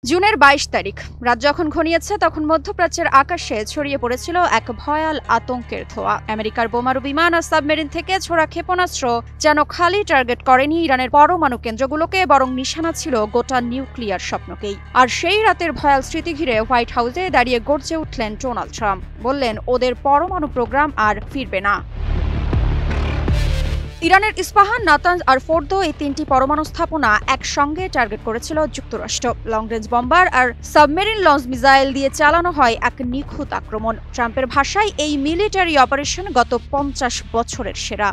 জুনের ২২ তারিখ রাত যখন ঘনিয়েছে তখন মধ্যপ্রাচ্যের আকাশে ছড়িয়ে পড়েছিল এক ভয়াল আতঙ্কের ধোঁয়া। আমেরিকার বোমারু বিমান আর সাবমেরিন থেকে ছোড়া ক্ষেপণাস্ত্র যেন খালি টার্গেট করেনি ইরানের পরমাণু কেন্দ্রগুলোকে, বরং নিশানা ছিল গোটা নিউক্লিয়ার স্বপ্নকেই। আর সেই রাতের ভয়াল স্মৃতি ঘিরে হোয়াইট হাউসে দাঁড়িয়ে গর্জে উঠলেন ডোনাল্ড ট্রাম্প। বললেন, ওদের পরমাণু প্রোগ্রাম আর ফিরবে না। ইরানের ইস্পাহান, নাতানজ আর ফোর্দো এই তিনটি পরমাণু স্থাপনা একসঙ্গে টার্গেট করেছিল যুক্তরাষ্ট্র। লং রেঞ্জ বম্বার আর সাবমেরিন লঞ্চ মিসাইল দিয়ে চালানো হয় এক নিখুঁত আক্রমণ। ট্রাম্পের ভাষায় এই মিলিটারি অপারেশন গত ৫০ বছরের সেরা।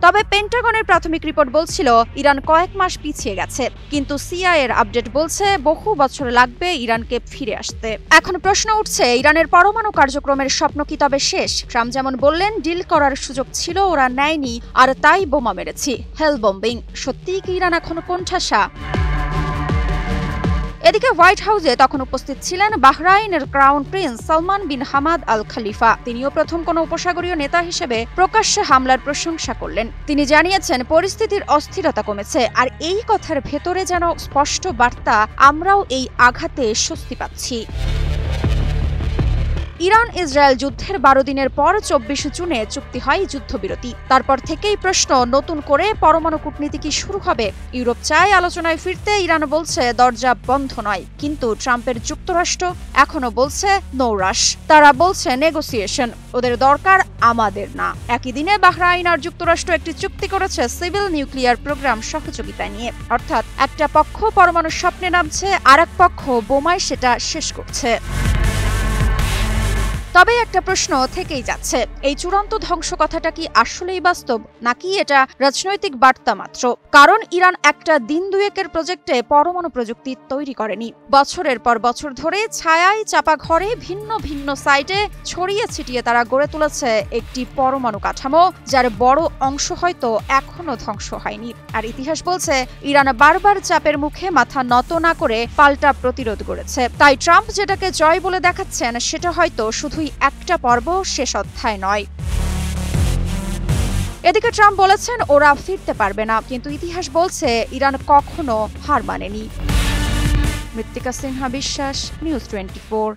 তবে পেন্টাগনের প্রাথমিক রিপোর্ট বলছিল ইরান কয়েক মাস পিছিয়ে গেছে, কিন্তু সিআইএর আপডেট বলছে বহু বছর লাগবে ইরানকে ফিরে আসতে। এখন প্রশ্ন উঠছে, ইরানের পরমাণু কার্যক্রমের স্বপ্ন কি তবে শেষ? ট্রাম্প যেমন বললেন, ডিল করার সুযোগ ছিল, ওরা নেয়নি, আর তাই বোমা মেরেছি, হেল বম্বিং। সত্যিই কি ইরান এখনো কোণঠাসা? এদিকে হোয়াইট হাউসে তখন উপস্থিত ছিলেন বাহরাইনের crown prince Salman bin Hamad Al Khalifa. তিনিও প্রথম কোনো উপসাগরীয় নেতা হিসেবে প্রকাশ্যে হামলার প্রশংসা করলেন। তিনি জানিয়েছেন, পরিস্থিতির অস্থিরতা কমেছে, আর এই কথার ভেতরে যেন স্পষ্ট বার্তা, আমরাও এই আঘাতে স্বস্তি পাচ্ছি। ইরান ইসরায়েল যুদ্ধের ১২ দিনের পর ২৪ জুনে চুক্তি হয় যুদ্ধবিরতি। তারপর থেকেই প্রশ্ন, নতুন করে পরমাণু কূটনীতি কি শুরু হবে? ইউরোপ চায় আলোচনায় ফিরতে, ইরান বলছে দরজা বন্ধ নয়। কিন্তু ট্রাম্পের যুক্তরাষ্ট্র এখনো বলছে নো রাশ। তারা বলছে নেগোসিয়েশন, ওদের দরকার, আমাদের না। একই দিনে বাহরাইন আর যুক্তরাষ্ট্র একটি চুক্তি করেছে সিভিল নিউক্লিয়ার প্রোগ্রাম সহযোগিতা নিয়ে। অর্থাৎ একটা পক্ষ পরমাণু স্বপ্নে নামছে, আর এক পক্ষ বোমায় সেটা শেষ করছে। তবে একটা প্রশ্ন থেকেই যাচ্ছে, এই চূড়ান্ত ধ্বংস কথাটা কি আসলেই বাস্তব, নাকি এটা রাজনৈতিক বার্তা মাত্র? কারণ ইরান একটা দিন দুয়েকের প্রজেক্টে পরমাণু প্রযুক্তি তৈরি করেনি। বছরের পর বছর ধরে ছায়ায় চাপা ঘরে ভিন্ন ভিন্ন সাইটে ছড়িয়ে ছিটিয়ে তারা গড়ে তুলেছে একটি পরমাণু কাঠামো, যার বড় অংশ হয়তো এখনো ধ্বংস হয়নি। আর ইতিহাস বলছে, ইরান বারবার চাপের মুখে মাথা নত না করে পাল্টা প্রতিরোধ গড়েছে। তাই ট্রাম্প যেটাকে জয় বলে দেখাচ্ছেন, সেটা হয়তো শুধু একটা পর্ব, শেষ অধ্যায় নয়। এদিকে ট্রাম্প বলেছেন ওরা ফিরতে পারবে না, কিন্তু ইতিহাস বলছে ইরান কখনো হার মানেনি। মৃত্তিকা সিনহা বিশ্বাস, নিউজ 24।